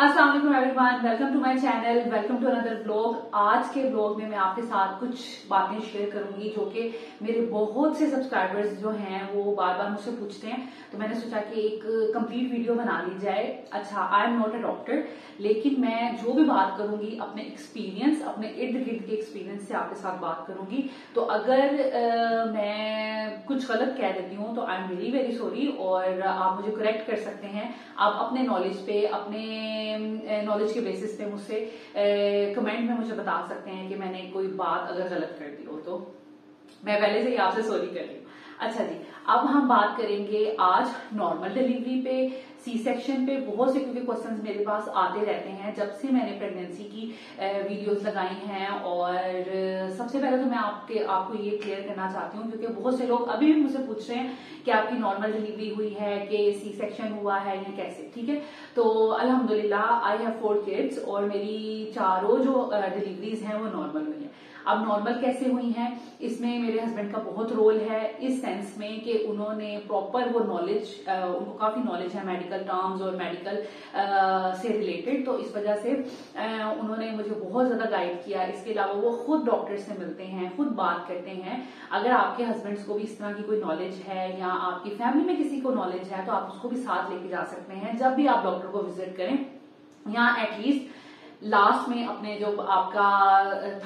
अस्सलाम वालेकुम everyone, welcome to my channel, welcome to another blog. आज के ब्लॉग में मैं आपके साथ कुछ बातें शेयर करूंगी जो कि मेरे बहुत से सब्सक्राइबर्स जो हैं वो बार बार मुझसे पूछते हैं, तो मैंने सोचा कि एक कंप्लीट वीडियो बना ली जाए। अच्छा, I am not a doctor, लेकिन मैं जो भी बात करूंगी अपने एक्सपीरियंस, अपने इर्द गिर्द के एक्सपीरियंस से आपके साथ बात करूंगी। तो अगर मैं कुछ गलत कह देती हूँ तो I am very very sorry, और आप मुझे करेक्ट कर सकते हैं। आप अपने नॉलेज पे, अपने नॉलेज के बेसिस पे मुझसे कमेंट में मुझे बता सकते हैं कि मैंने कोई बात अगर गलत कर दी हो तो मैं पहले से ही आपसे सॉरी कर रही हूँ। अच्छा जी, अब हम बात करेंगे आज नॉर्मल डिलीवरी पे, सी सेक्शन पे। बहुत से क्योंकि क्वेश्चंस मेरे पास आते रहते हैं जब से मैंने प्रेगनेंसी की वीडियोस लगाई हैं। और सबसे पहले तो मैं आपको ये क्लियर करना चाहती हूँ क्योंकि बहुत से लोग अभी भी मुझसे पूछ रहे हैं कि आपकी नॉर्मल डिलीवरी हुई है कि सी सेक्शन हुआ है या कैसे। ठीक है, तो अल्हम्दुलिल्लाह आई हैव 4 किड्स और मेरी चारों जो डिलीवरीज हैं वो नॉर्मल हुई है। अब नॉर्मल कैसे हुई हैं, इसमें मेरे हस्बैंड का बहुत रोल है, इस सेंस में कि उन्होंने प्रॉपर वो नॉलेज, उनको काफी नॉलेज है मेडिकल टर्म्स और मेडिकल से रिलेटेड, तो इस वजह से उन्होंने मुझे बहुत ज्यादा गाइड किया। इसके अलावा वो खुद डॉक्टर से मिलते हैं, खुद बात करते हैं। अगर आपके हस्बैंड्स को भी इस तरह की कोई नॉलेज है या आपकी फैमिली में किसी को नॉलेज है तो आप उसको भी साथ लेके जा सकते हैं जब भी आप डॉक्टर को विजिट करें, या एटलीस्ट लास्ट में अपने जो आपका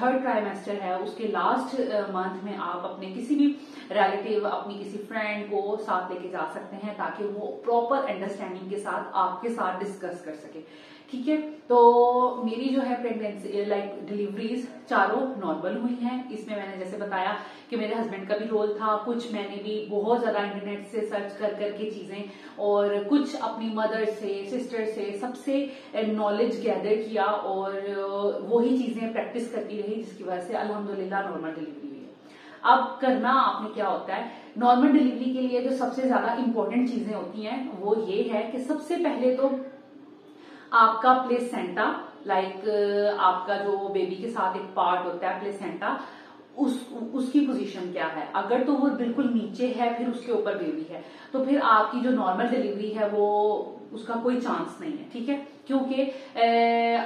3rd ट्राइमेस्टर है उसके लास्ट मंथ में आप अपने किसी भी रिलेटिव, अपनी किसी फ्रेंड को साथ लेके जा सकते हैं ताकि वो प्रॉपर अंडरस्टैंडिंग के साथ आपके साथ डिस्कस कर सके। ठीक है, तो मेरी जो है प्रेगनेंसी डिलीवरीज चारों नॉर्मल हुई हैं। इसमें मैंने जैसे बताया कि मेरे हस्बैंड का भी रोल था, कुछ मैंने भी बहुत ज्यादा इंटरनेट से सर्च कर करके चीजें, और कुछ अपनी मदर से, सिस्टर से, सबसे नॉलेज गैदर किया और वही चीजें प्रैक्टिस करती रही, जिसकी वजह से अल्हम्दुलिल्लाह नॉर्मल डिलीवरी हुई है। अब करना आपने क्या होता है, नॉर्मल डिलीवरी के लिए जो सबसे ज्यादा इंपॉर्टेंट चीजें होती हैं वो ये है कि सबसे पहले तो आपका प्लेसेंटा, आपका जो बेबी के साथ एक पार्ट होता है प्लेसेंटा, उसकी पोजीशन क्या है। अगर तो वो बिल्कुल नीचे है फिर उसके ऊपर बेबी है तो फिर आपकी जो नॉर्मल डिलीवरी है वो उसका कोई चांस नहीं है। ठीक है, क्योंकि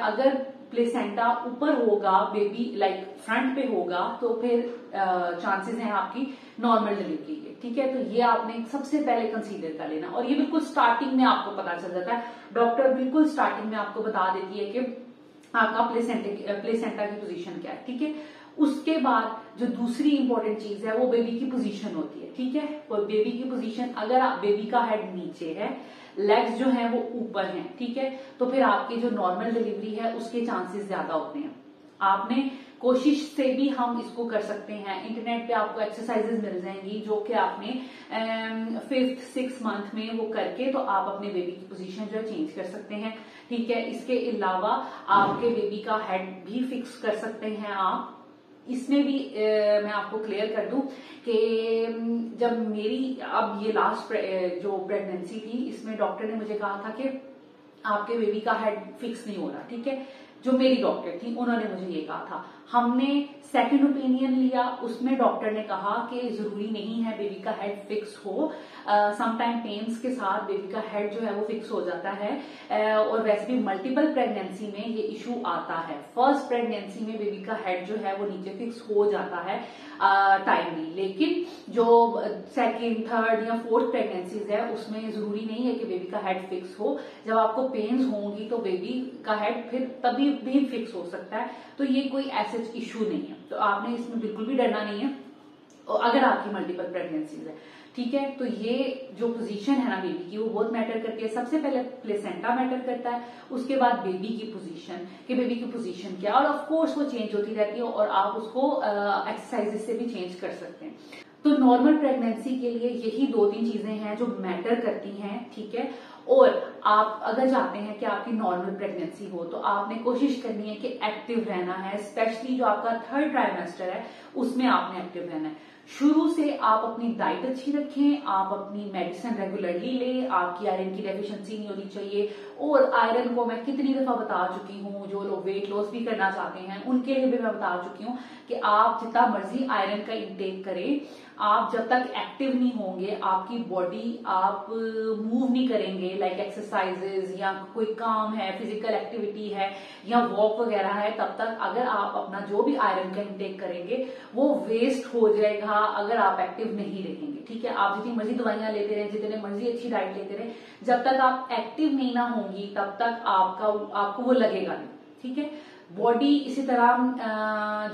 अगर प्लेसेंटा ऊपर होगा, बेबी फ्रंट पे होगा, तो फिर चांसेस हैं आपकी नॉर्मल डिलीवरी के। ठीक है, तो ये आपने सबसे पहले कंसीडर कर लेना, और ये बिल्कुल स्टार्टिंग में आपको पता चल जाता है। डॉक्टर बिल्कुल स्टार्टिंग में आपको बता देती है कि आपका प्लेसेंटा की पोजीशन क्या है। ठीक है, उसके बाद जो दूसरी इंपॉर्टेंट चीज है वो बेबी की पोजीशन होती है। ठीक है, और बेबी की पोजीशन, अगर बेबी का हेड नीचे है, लेग्स जो हैं वो ऊपर हैं, ठीक है, तो फिर आपकी जो नॉर्मल डिलीवरी है उसके चांसेस ज्यादा होते हैं। आपने कोशिश से भी हम इसको कर सकते हैं, इंटरनेट पे आपको एक्सरसाइजेज मिल जाएंगी जो कि आपने 5th 6th मंथ में वो करके तो आप अपने बेबी की पोजीशन जो है चेंज कर सकते हैं। ठीक है, इसके अलावा आपके बेबी का हेड भी फिक्स कर सकते हैं आप। इसमें भी मैं आपको क्लियर कर दूं कि जब मेरी अब ये लास्ट जो प्रेगनेंसी थी, इसमें डॉक्टर ने मुझे कहा था कि आपके बेबी का हेड फिक्स नहीं हो रहा। ठीक है, जो मेरी डॉक्टर थी उन्होंने मुझे ये कहा था। हमने सेकंड ओपिनियन लिया, उसमें डॉक्टर ने कहा कि जरूरी नहीं है बेबी का हेड फिक्स हो, समटाइम पेन्स के साथ बेबी का हेड जो है वो फिक्स हो जाता है, और वैसे भी मल्टीपल प्रेगनेंसी में ये इशू आता है। फर्स्ट प्रेगनेंसी में बेबी का हेड जो है वो नीचे फिक्स हो जाता है टाइमली, लेकिन जो 2nd 3rd या 4th प्रेगनेंसीज है उसमें जरूरी नहीं है कि बेबी का हेड फिक्स हो। जब आपको पेन्स होंगी तो बेबी का हेड फिर तभी भी फिक्स हो सकता है, तो ये कोई ऐसे इशू नहीं है, तो आपने इसमें बिल्कुल भी डरना नहीं है अगर आपकी मल्टीपल प्रेगनेंसीज है। ठीक है, तो ये जो पोजीशन है ना बेबी की वो बहुत मैटर करती है। सबसे पहले प्लेसेंटा मैटर करता है, उसके बाद बेबी की पोजीशन, कि बेबी की पोजीशन क्या, और ऑफ कोर्स वो चेंज होती रहती है और आप उसको एक्सरसाइजेस से भी चेंज कर सकते हैं। तो नॉर्मल प्रेगनेंसी के लिए यही 2-3 चीजें हैं जो मैटर करती हैं। ठीक है, और आप अगर चाहते हैं कि आपकी नॉर्मल प्रेगनेंसी हो तो आपने कोशिश करनी है कि एक्टिव रहना है, स्पेशली जो आपका 3rd ट्राइमेस्टर है उसमें आपने एक्टिव रहना है। शुरू से आप अपनी डाइट अच्छी रखें, आप अपनी मेडिसिन रेगुलरली लें, आपकी आयरन की डेफिशिएंसी नहीं होनी चाहिए। और आयरन को मैं कितनी दफा बता चुकी हूँ, जो लोग वेट लॉस भी करना चाहते हैं उनके लिए भी मैं बता चुकी हूँ कि आप जितना मर्जी आयरन का इंटेक करें, आप जब तक एक्टिव नहीं होंगे, आपकी बॉडी आप मूव नहीं करेंगे, लाइक एक्सरसाइजेज या कोई काम है, फिजिकल एक्टिविटी है या वॉक वगैरह है, तब तक अगर आप अपना जो भी आयरन का इंटेक करेंगे वो वेस्ट हो जाएगा अगर आप एक्टिव नहीं रहेंगे। ठीक है, आप जितनी मर्जी दवाइयां लेते रहे, जितने मर्जी अच्छी डाइट लेते रहे, जब तक आप एक्टिव नहीं ना होंगी तब तक आपको वो लगेगा नहीं। ठीक है, बॉडी इसी तरह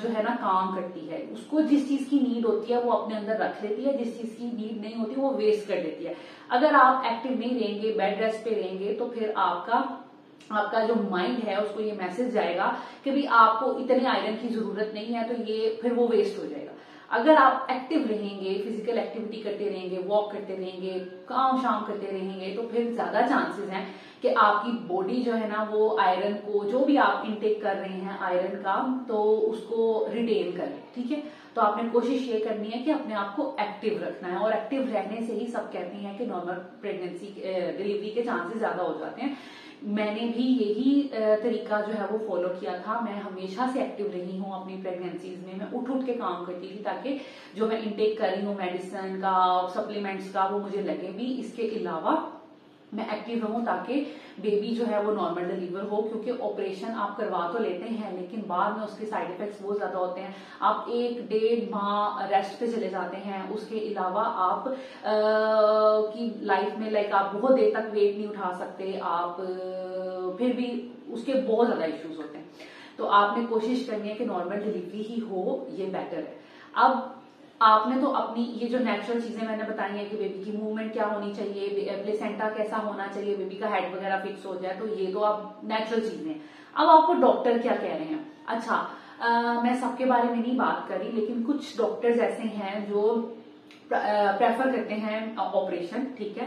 जो है ना काम करती है, उसको जिस चीज की नीड होती है वो अपने अंदर रख लेती है, जिस चीज की नीड नहीं होती वो वेस्ट कर देती है। अगर आप एक्टिव नहीं रहेंगे, बेड रेस्ट पे रहेंगे, तो फिर आपका जो माइंड है उसको ये मैसेज जाएगा कि भाई आपको इतने आयरन की जरूरत नहीं है, तो ये फिर वो वेस्ट हो जाएगा। अगर आप एक्टिव रहेंगे, फिजिकल एक्टिविटी करते रहेंगे, वॉक करते रहेंगे, काम शाम करते रहेंगे, तो फिर ज्यादा चांसेस हैं कि आपकी बॉडी जो है ना वो आयरन को, जो भी आप इनटेक कर रहे हैं आयरन का, तो उसको रिटेन करें। ठीक है, तो आपने कोशिश ये करनी है कि अपने आप को एक्टिव रखना है, और एक्टिव रहने से ही सब कहते हैं कि नॉर्मल प्रेगनेंसी डिलीवरी के चांसेस ज्यादा हो जाते हैं। मैंने भी यही तरीका जो है वो फॉलो किया था। मैं हमेशा से एक्टिव रही हूँ अपनी प्रेगनेंसीज में, मैं उठ के काम करती थी ताकि जो मैं इंटेक कर रही हूँ मेडिसिन का, सप्लीमेंट्स का, वो मुझे लगे भी। इसके अलावा मैं एक्टिव रहूं ताकि बेबी जो है वो नॉर्मल डिलीवर हो, क्योंकि ऑपरेशन आप करवा तो लेते हैं लेकिन बाद में उसके साइड इफेक्ट्स बहुत ज्यादा होते हैं। आप 1-1.5 माह रेस्ट पे चले जाते हैं, उसके अलावा आप की लाइफ में लाइक आप बहुत देर तक वेट नहीं उठा सकते, आप फिर भी उसके बहुत ज्यादा इश्यूज होते हैं। तो आपने कोशिश करनी है कि नॉर्मल डिलीवरी ही हो, ये बेटर है। अब आपने तो अपनी ये जो नेचुरल चीजें मैंने बताई है कि बेबी की मूवमेंट क्या होनी चाहिए, प्लेसेंटा कैसा होना चाहिए, बेबी का हेड वगैरह फिक्स हो जाए, तो ये तो आप नेचुरल चीजें। अब आपको डॉक्टर क्या कह रहे हैं। अच्छा, मैं सबके बारे में नहीं बात करी, लेकिन कुछ डॉक्टर्स ऐसे हैं जो प्रेफर करते हैं ऑपरेशन। ठीक है,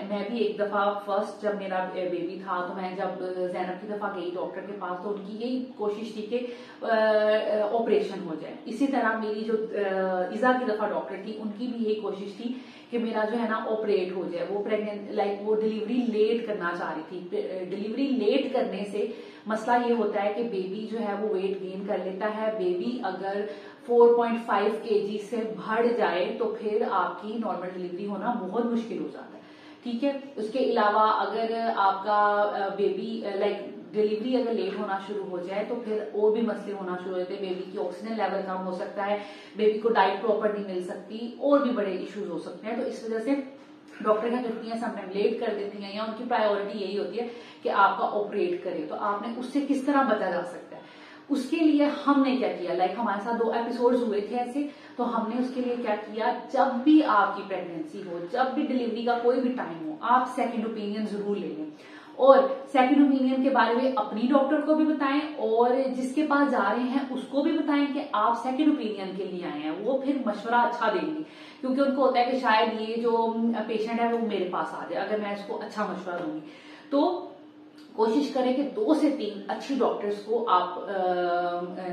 मैं भी एक दफा फर्स्ट जब मेरा बेबी था, तो मैं जब जैनब की दफा गई डॉक्टर के पास, तो उनकी यही कोशिश थी कि ऑपरेशन हो जाए। इसी तरह मेरी जो इजा की दफा डॉक्टर थी, उनकी भी यही कोशिश थी कि मेरा जो है ना ऑपरेट हो जाए। वो प्रेग्नेंट लाइक वो डिलीवरी लेट करना चाह रही थी। डिलीवरी लेट करने से मसला ये होता है कि बेबी जो है वो वेट गेन कर लेता है। बेबी अगर 4.5 kg से बढ़ जाए तो फिर आपकी नॉर्मल डिलीवरी होना बहुत मुश्किल हो जाता है। ठीक है, उसके अलावा अगर आपका बेबी लाइक डिलीवरी अगर लेट होना शुरू हो जाए तो फिर और भी मसले होना शुरू हो जाते हैं। बेबी की ऑक्सीजन लेवल कम हो सकता है, बेबी को डाइट प्रॉपर नहीं मिल सकती, और भी बड़े इश्यूज हो सकते हैं। तो इस वजह से डॉक्टर क्या करती हैं, समटाइम लेट कर देती हैं, या उनकी प्रायोरिटी यही होती है कि आपका ऑपरेट करे। तो आपने उससे किस तरह बचा जा सकता है, उसके लिए हमने क्या किया, लाइक हमारे साथ 2 एपिसोड्स हुए थे ऐसे, तो हमने उसके लिए क्या किया, जब भी आपकी प्रेगनेंसी हो, जब भी डिलीवरी का कोई भी टाइम हो, आप सेकंड ओपिनियन जरूर ले लें। और सेकंड ओपिनियन के बारे में अपनी डॉक्टर को भी बताएं, और जिसके पास जा रहे हैं उसको भी बताएं कि आप सेकंड ओपिनियन के लिए आए हैं। वो फिर मशवरा अच्छा देंगे, क्योंकि उनको होता है कि शायद ये जो पेशेंट है वो मेरे पास आ जाए अगर मैं इसको अच्छा मशवरा दूंगी। तो कोशिश करें कि 2 से 3 अच्छी डॉक्टर्स को आप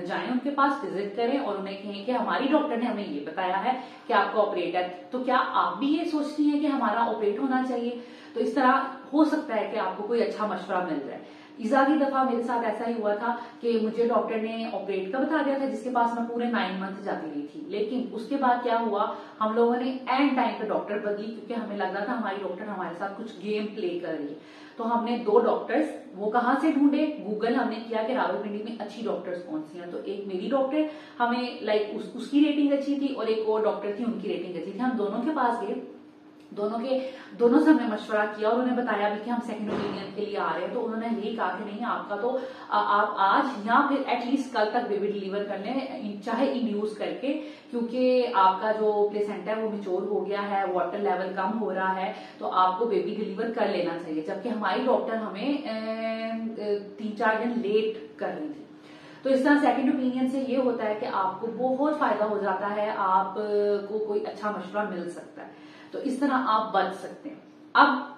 जाएं, उनके पास विजिट करें और उन्हें कहें कि हमारी डॉक्टर ने हमें ये बताया है कि आपका ऑपरेट है, तो क्या आप भी ये सोचती हैं कि हमारा ऑपरेट होना चाहिए। तो इस तरह हो सकता है कि आपको कोई अच्छा मशवरा मिल जाए। इजा की दफा मेरे साथ ऐसा ही हुआ था कि मुझे डॉक्टर ने ऑपरेट का बता दिया था, जिसके पास मैं पूरे 9 मंथ जाती रही थी। लेकिन उसके बाद क्या हुआ, हम लोगों ने एंड टाइम पे डॉक्टर बदली, क्योंकि हमें लग रहा था हमारी डॉक्टर हमारे साथ कुछ गेम प्ले कर रही है। तो हमने 2 डॉक्टर्स, वो कहाँ से ढूंढे, गूगल हमने किया कि रावलपिंडी में अच्छी डॉक्टर्स कौन सी हैं। तो एक मेरी डॉक्टर, हमें लाइक उसकी रेटिंग अच्छी थी, और एक और डॉक्टर थी, उनकी रेटिंग अच्छी थी। हम दोनों के पास गए, दोनों से हमने मशवरा किया, और उन्हें बताया भी कि हम सेकंड ओपिनियन के लिए आ रहे हैं। तो उन्होंने यही कहा कि नहीं, आपका तो आप आज या फिर एटलीस्ट कल तक बेबी डिलीवर कर लें, चाहे इंड्यूस करके, क्योंकि आपका जो प्लेसेंटा है वो मैच्योर हो गया है, वाटर लेवल कम हो रहा है, तो आपको बेबी डिलीवर कर लेना चाहिए। जबकि हमारी डॉक्टर हमें 3-4 दिन लेट कर रही थी। तो इस तरह सेकंड ओपिनियन से ये होता है कि आपको बहुत फायदा हो जाता है, आपको कोई अच्छा मशवरा मिल सकता है। तो इस तरह आप बच सकते हैं। अब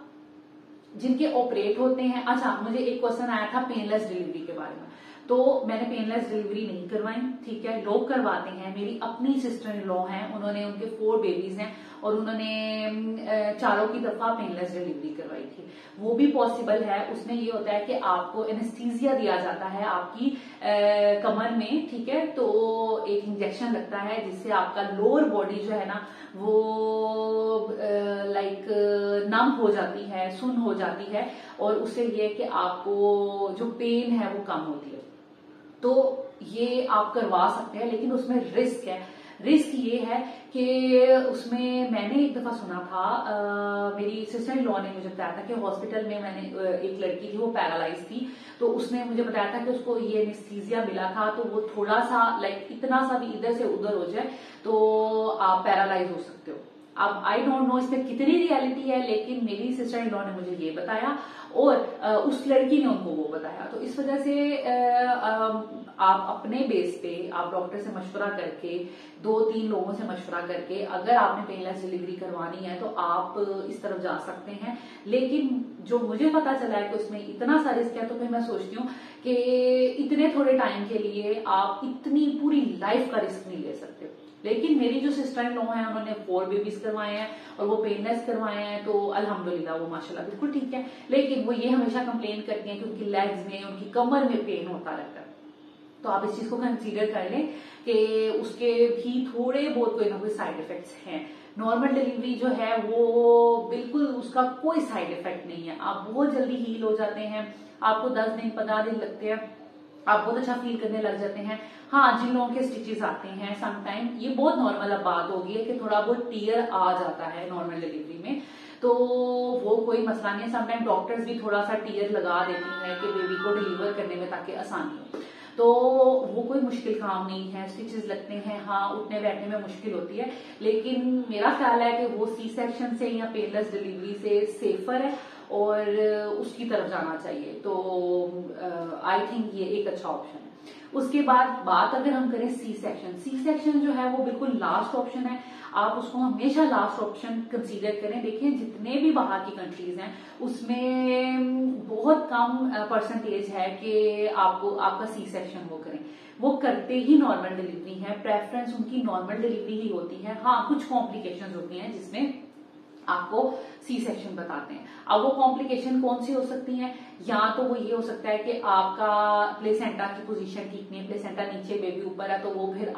जिनके ऑपरेट होते हैं, अच्छा मुझे एक क्वेश्चन आया था पेनलेस डिलीवरी के बारे में। तो मैंने पेनलेस डिलीवरी नहीं करवाई, ठीक है। लोग करवाते हैं, मेरी अपनी सिस्टर इन लॉ हैं, उन्होंने उनके 4 बेबीज हैं और उन्होंने चारों की दफा पेनलेस डिलीवरी करवाई थी। वो भी पॉसिबल है। उसमें ये होता है कि आपको एनेस्थीसिया दिया जाता है आपकी कमर में, ठीक है। तो एक इंजेक्शन लगता है जिससे आपका लोअर बॉडी जो है ना वो लाइक नम हो जाती है, सुन हो जाती है, और उससे ये कि आपको जो पेन है वो कम होती है। तो ये आप करवा सकते हैं, लेकिन उसमें रिस्क है। रिस्क ये है कि उसमें मैंने एक दफा सुना था, मेरी सिस्टर इन लॉ ने मुझे बताया था कि हॉस्पिटल में मैंने एक लड़की थी, वो पैरालाइज थी, तो उसने मुझे बताया था कि उसको ये एनेस्थीसिया मिला था, तो वो थोड़ा सा लाइक इतना सा भी इधर से उधर हो जाए तो आप पैरालाइज हो सकते हो। अब आई डोंट नो इसमें कितनी रियलिटी है, लेकिन मेरी सिस्टर इन लॉ ने मुझे ये बताया और उस लड़की ने उनको वो बताया। तो इस वजह से आप अपने बेस पे आप डॉक्टर से मशवरा करके 2-3 लोगों से मशवरा करके अगर आपने पेनलेस डिलीवरी करवानी है तो आप इस तरफ जा सकते हैं। लेकिन जो मुझे पता चला है कि उसमें इतना सा रिस्क है, तो फिर मैं सोचती हूँ कि इतने थोड़े टाइम के लिए आप इतनी पूरी लाइफ का रिस्क नहीं ले सकते। लेकिन मेरी जो सिस्टर इन लॉ है उन्होंने 4 बेबीज करवाए हैं और वो पेनलेस करवाए हैं, तो अल्हम्दुलिल्लाह वो माशाल्लाह बिल्कुल ठीक है। लेकिन वो ये हमेशा कंप्लेन करती हैं कि उनकी लेग्स में, उनकी कमर में पेन होता रहता है। तो आप इस चीज को कंसीडर कर लें कि उसके भी थोड़े बहुत कोई ना कोई साइड इफेक्ट्स हैं। नॉर्मल डिलीवरी जो है वो बिल्कुल उसका कोई साइड इफेक्ट नहीं है, आप बहुत जल्दी हील हो जाते हैं, आपको 10 दिन 15 दिन लगते हैं, आप बहुत अच्छा फील करने लग जाते हैं। हाँ, जिन लोगों के स्टिचेस आते हैं समटाइम, ये बहुत नॉर्मल अब बात हो गई है कि थोड़ा बहुत टीयर आ जाता है नॉर्मल डिलीवरी में, तो वो कोई मसला नहीं है। समटाइम डॉक्टर्स भी थोड़ा सा टीयर लगा देती हैं कि बेबी को डिलीवर करने में ताकि आसानी हो, तो वो कोई मुश्किल काम नहीं है। स्टिचेस लगते हैं, हाँ उठने बैठने में मुश्किल होती है, लेकिन मेरा ख्याल है कि वो सी सेक्शन से या पेनलेस डिलीवरी से सेफर है और उसकी तरफ जाना चाहिए। तो आई थिंक ये एक अच्छा ऑप्शन है। उसके बाद बात अगर हम करें सी सेक्शन जो है वो बिल्कुल लास्ट ऑप्शन है। आप उसको हमेशा लास्ट ऑप्शन कंसीडर करें। देखिए जितने भी बाहर की कंट्रीज हैं उसमें बहुत कम परसेंटेज है कि आपको आपका सी सेक्शन वो करें, वो करते ही नॉर्मल डिलीवरी है, प्रेफरेंस उनकी नॉर्मल डिलीवरी ही होती है। हाँ, कुछ कॉम्प्लिकेशंस होती हैं जिसमें आपको सी सेक्शन बताते हैं। अब वो कॉम्प्लिकेशन कौन सी हो सकती हैं? या तो वो ये हो सकता है कि आपका प्लेसेंटा की पोजीशन ठीक नहीं है, प्लेसेंटा नीचे बेबी ऊपर है, तो वो फिर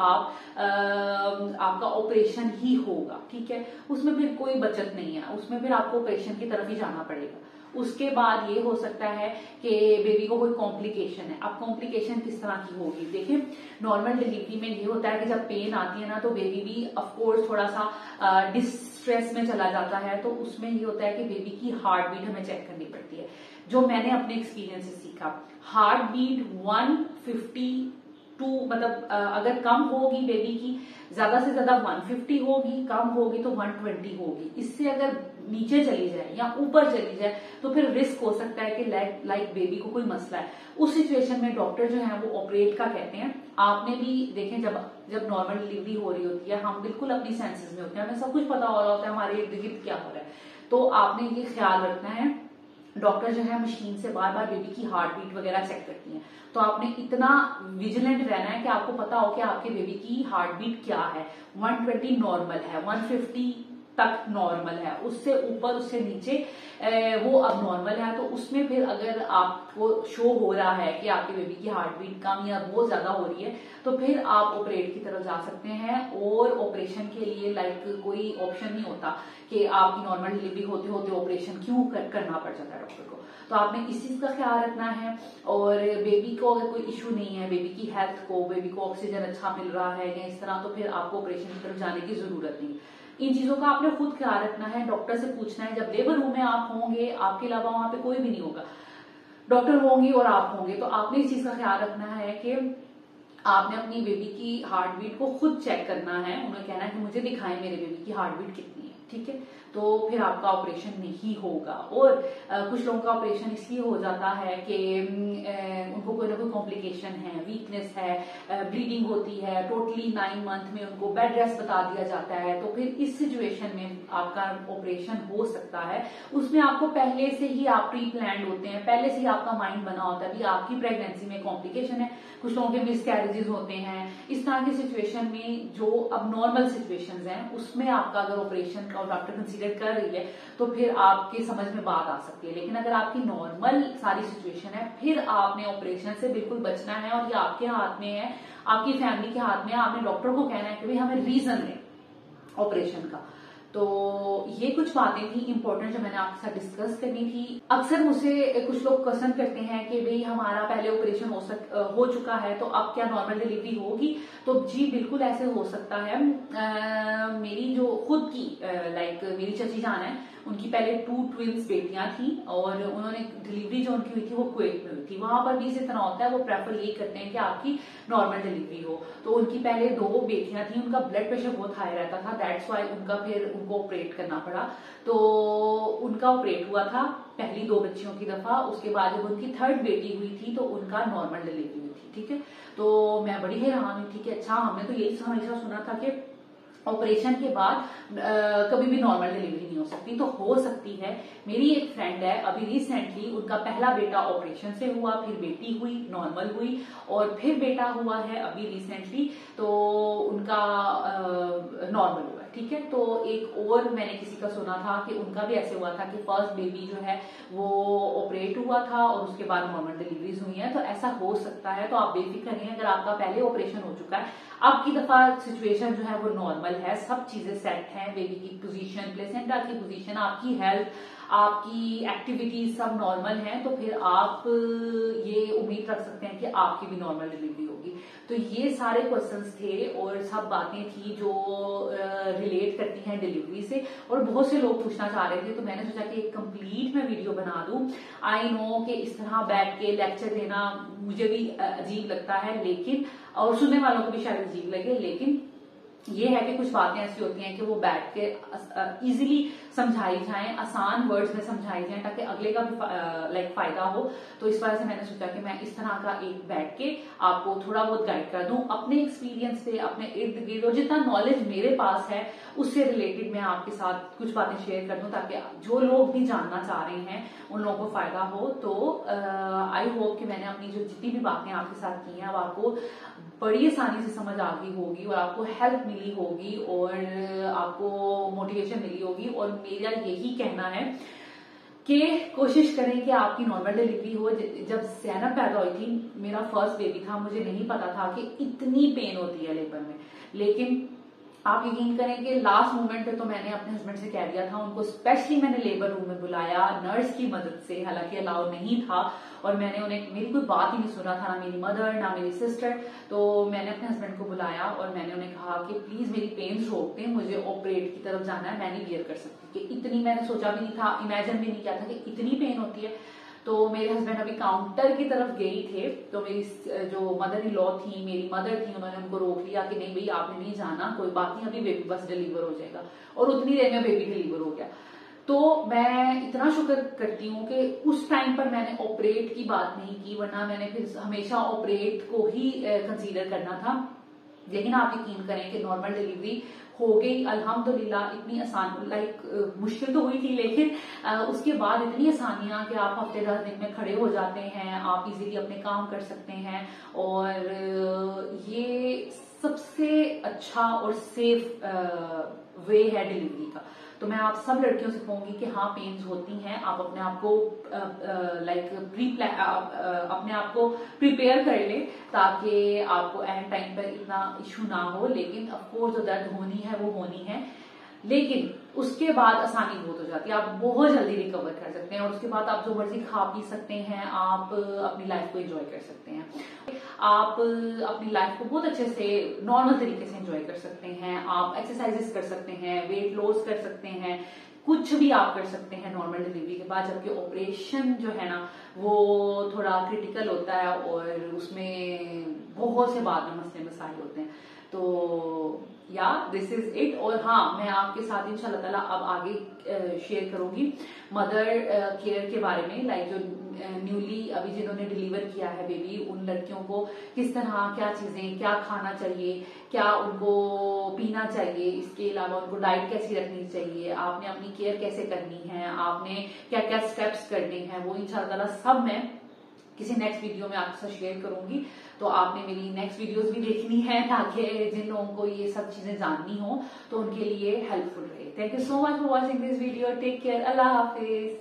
आपका ऑपरेशन ही होगा, ठीक है। उसमें फिर कोई बचत नहीं है, उसमें फिर आपको ऑपरेशन की तरफ ही जाना पड़ेगा। उसके बाद ये हो सकता है कि बेबी को कोई कॉम्प्लिकेशन है। अब कॉम्प्लिकेशन किस तरह की होगी? देखिए नॉर्मल डिलीवरी में ये होता है कि जब पेन आती है ना तो बेबी भी ऑफकोर्स थोड़ा सा डिस्ट्रेस में चला जाता है, तो उसमें ये होता है कि बेबी की हार्ट बीट हमें चेक करनी पड़ती है। जो मैंने अपने एक्सपीरियंस से सीखा, हार्ट बीट 152, मतलब अगर कम होगी बेबी की, ज्यादा से ज्यादा 150 होगी, कम होगी तो 120 होगी। इससे अगर नीचे चली जाए या ऊपर चली जाए तो फिर रिस्क हो सकता है कि लाइक बेबी को कोई मसला है। उस सिचुएशन में डॉक्टर जो है वो ऑपरेट का कहते हैं। आपने भी देखें जब नॉर्मल डिलीवरी हो रही होती है हम बिल्कुल अपनी सेंसेस में होते हैं, हमें सब कुछ पता हो रहा होता है हमारे इर्द गिर्द क्या हो रहा है, तो आपने ये ख्याल रखना है। डॉक्टर जो है मशीन से बार बार बेबी की हार्ट बीट वगैरह चेक करती है, तो आपने इतना विजिलेंट रहना है कि आपको पता हो कि आपके बेबी की हार्ट बीट क्या है। 120 नॉर्मल है, 150 तक नॉर्मल है, उससे ऊपर उससे नीचे वो अब नॉर्मल है। तो उसमें फिर अगर आपको शो हो रहा है कि आपके बेबी की हार्ट बीट कम या बहुत ज्यादा हो रही है तो फिर आप ऑपरेट की तरफ जा सकते हैं। और ऑपरेशन के लिए लाइक कोई ऑप्शन नहीं होता कि आपकी नॉर्मल डिलीवरी होते होते ऑपरेशन क्यों करना पड़ जाता है डॉक्टर को। तो आपने इस चीज का ख्याल रखना है। और बेबी को अगर कोई इश्यू नहीं है, बेबी की हेल्थ को, बेबी को ऑक्सीजन अच्छा मिल रहा है या इस तरह, तो फिर आपको ऑपरेशन की तरफ जाने की जरूरत नहीं। इन चीजों का आपने खुद ख्याल रखना है, डॉक्टर से पूछना है। जब लेबर रूम में आप होंगे, आपके अलावा वहां पे कोई भी नहीं होगा, डॉक्टर होंगे और आप होंगे, तो आपने इस चीज का ख्याल रखना है कि आपने अपनी बेबी की हार्ट बीट को खुद चेक करना है। उन्हें कहना है कि मुझे दिखाएं मेरे बेबी की हार्ट बीट कितनी है, ठीक है। तो फिर आपका ऑपरेशन नहीं होगा। और कुछ लोगों का ऑपरेशन इसलिए हो जाता है कि उनको कोई ना कोई कॉम्प्लिकेशन है, वीकनेस है, ब्लीडिंग होती है, टोटली 9 मंथ में उनको बेड रेस्ट बता दिया जाता है। तो फिर इस सिचुएशन में आपका ऑपरेशन हो सकता है। उसमें आपको पहले से ही आप प्री प्लान्ड होते हैं, पहले से ही आपका माइंड बना होता है कि आपकी प्रेगनेंसी में कॉम्प्लिकेशन है, कुछ लोगों के मिसकैरेजेस होते हैं। इस तरह की सिचुएशन में जो अब नॉर्मल सिचुएशंस हैं उसमें आपका अगर ऑपरेशन का डॉक्टर कंसीडर कर रही है तो फिर आपके समझ में बात आ सकती है। लेकिन अगर आपकी नॉर्मल सारी सिचुएशन है फिर आपने ऑपरेशन से बिल्कुल बचना है, और ये आपके हाथ में है, आपकी फैमिली के हाथ में है। आपने डॉक्टर को कहना है कि भाई हमें रीजन है ऑपरेशन का। तो ये कुछ बातें थी इंपॉर्टेंट जो मैंने आपके साथ डिस्कस करनी थी। अक्सर मुझसे कुछ लोग क्वेश्चन करते हैं कि भाई हमारा पहले ऑपरेशन हो चुका है तो अब क्या नॉर्मल डिलीवरी होगी? तो जी बिल्कुल ऐसे हो सकता है। मेरी जो खुद की मेरी चची जान है, उनकी पहले 2 ट्विंस बेटियां थी और उन्होंने डिलीवरी जो उनकी हुई थी वो कुवैत में हुई थी। वहां पर भी इस तरह होता है, वो प्रेफर यही करते हैं कि आपकी नॉर्मल डिलीवरी हो। तो उनकी पहले 2 बेटियां थी, उनका ब्लड प्रेशर बहुत हाई रहता था, दैट्स वाई उनका फिर उनको ऑपरेट करना पड़ा। तो उनका ऑपरेट हुआ था पहली 2 बच्चियों की दफा। उसके बाद जब उनकी 3rd बेटी हुई थी तो उनका नॉर्मल डिलीवरी हुई थी। ठीक है, तो मैं बड़ी हैरान हुई थी कि अच्छा, हमने तो यही हमेशा सुना था कि ऑपरेशन के बाद कभी भी नॉर्मल डिलीवरी नहीं हो सकती। तो हो सकती है। मेरी एक फ्रेंड है, अभी रिसेंटली उनका पहला बेटा ऑपरेशन से हुआ, फिर बेटी हुई, नॉर्मल हुई, और फिर बेटा हुआ है अभी रिसेंटली, तो उनका नॉर्मल हुआ। ठीक है, तो एक और मैंने किसी का सुना था कि उनका भी ऐसे हुआ था कि फर्स्ट बेबी जो है वो ऑपरेट हुआ था और उसके बाद नॉर्मल डिलीवरीज हुई है। तो ऐसा हो सकता है। तो आप बेफिक्र रहिए, अगर आपका पहले ऑपरेशन हो चुका है, अब की दफा सिचुएशन जो है वो नॉर्मल है, सब चीजें सेट हैं, बेबी की पोजीशन, प्लेसेंटा की पोजीशन, आपकी हेल्थ, आपकी एक्टिविटीज सब नॉर्मल हैं, तो फिर आप ये उम्मीद रख सकते हैं कि आपकी भी नॉर्मल डिलीवरी होगी। तो ये सारे क्वेश्चंस थे और सब बातें थी जो रिलेट करती हैं डिलीवरी से, और बहुत से लोग पूछना चाह रहे थे। तो मैंने सोचा कि एक कंप्लीट मैं वीडियो बना दूं। आई नो कि इस तरह बैठ के लेक्चर देना मुझे भी अजीब लगता है, लेकिन और सुनने वालों को भी शायद अजीब लगे, लेकिन ये है कि कुछ बातें ऐसी होती हैं कि वो बैठ के इजीली समझाई जाएं, आसान वर्ड्स में समझाई जाएं, ताकि अगले का भी फायदा हो। तो इस वजह से मैंने सोचा कि मैं इस तरह का एक बैठ के आपको थोड़ा बहुत गाइड कर दूं अपने एक्सपीरियंस से, अपने इर्द गिर्द, और जितना नॉलेज मेरे पास है उससे रिलेटेड मैं आपके साथ कुछ बातें शेयर कर दूं, ताकि जो लोग भी जानना चाह रहे हैं उन लोगों को फायदा हो। तो आई होप कि मैंने अपनी जो जितनी भी बातें आपके साथ की हैं अब आपको बड़ी आसानी से समझ आ गई होगी, और आपको हेल्प मिली होगी, और आपको मोटिवेशन मिली होगी। और मेरा यही कहना है कि कोशिश करें कि आपकी नॉर्मल डिलीवरी हो। जब ज़ैनब पैदा हुई थी, मेरा फर्स्ट बेबी था, मुझे नहीं पता था कि इतनी पेन होती है लेबर में। लेकिन आप यकीन करें कि लास्ट मोमेंट पे तो मैंने अपने हस्बैंड से कह दिया था, उनको स्पेशली मैंने लेबर रूम में बुलाया नर्स की मदद से, हालांकि अलाउ नहीं था, और मैंने उन्हें, मेरी कोई बात ही नहीं सुना था, ना मेरी मदर ना मेरी सिस्टर। तो मैंने अपने हस्बैंड को बुलाया और मैंने उन्हें कहा कि प्लीज मेरी पेन्स रोक दें, मुझे ऑपरेट की तरफ जाना है, मैं नहीं बियर कर सकती। कि इतनी, मैंने सोचा भी नहीं था, इमेजिन भी नहीं किया था कि इतनी पेन होती है। तो मेरे हस्बैंड अभी काउंटर की तरफ गए थे, तो मेरी जो मदर इन लॉ थी, मेरी मदर थी, उन्होंने उनको रोक लिया कि नहीं भाई आपने नहीं जाना, कोई बात नहीं, अभी बेबी बस डिलीवर हो जाएगा। और उतनी देर में बेबी डिलीवर हो गया। तो मैं इतना शुक्र करती हूँ कि उस टाइम पर मैंने ऑपरेट की बात नहीं की, वरना मैंने फिर हमेशा ऑपरेट को ही कंसीडर करना था। लेकिन आप यकीन करें कि नॉर्मल डिलीवरी हो गई अल्हम्दुलिल्लाह। इतनी आसान, मुश्किल तो हुई थी, लेकिन उसके बाद इतनी आसानियां कि आप हफ्ते 10 दिन में खड़े हो जाते हैं, आप इजीली अपने काम कर सकते हैं। और ये सबसे अच्छा और सेफ वे है डिलीवरी का। तो मैं आप सब लड़कियों से कहूंगी कि हाँ, पेन्स होती हैं, आप अपने आप को अपने आप को प्रिपेयर कर लें, ताकि आपको एंड टाइम पर इतना इशू ना हो। लेकिन ऑफकोर्स जो दर्द होनी है वो होनी है, लेकिन उसके बाद आसानी बहुत हो जाती है, आप बहुत जल्दी रिकवर कर सकते हैं, और उसके बाद आप जो मर्जी खा पी सकते हैं, आप अपनी लाइफ को एंजॉय कर सकते हैं, आप अपनी लाइफ को बहुत अच्छे से नॉर्मल तरीके से एंजॉय कर सकते हैं, आप एक्सरसाइजेस कर सकते हैं, वेट लॉस कर सकते हैं, कुछ भी आप कर सकते हैं नॉर्मल डिलीवरी के बाद। जबकि ऑपरेशन जो है ना वो थोड़ा क्रिटिकल होता है और उसमें बहुत से बाद में मसले मसाइल होते हैं। तो या दिस इज इट। और हाँ, मैं आपके साथ इंशाल्लाह ताला अब आगे शेयर करूंगी मदर केयर के बारे में, लाइक जो न्यूली अभी जिन्होंने डिलीवर किया है बेबी, उन लड़कियों को किस तरह क्या चीजें, क्या खाना चाहिए, क्या उनको पीना चाहिए, इसके अलावा उनको डाइट कैसी रखनी चाहिए, आपने अपनी केयर कैसे करनी है, आपने क्या क्या स्टेप्स करने हैं, वो इंशाल्लाह ताला सब मैं किसी नेक्स्ट वीडियो में आपके साथ शेयर करूंगी। तो आपने मेरी नेक्स्ट वीडियोस भी देखनी है ताकि जिन लोगों को ये सब चीजें जाननी हो तो उनके लिए हेल्पफुल रहे। Thank you so much for watching this video. Take care. अल्लाह हाफिज।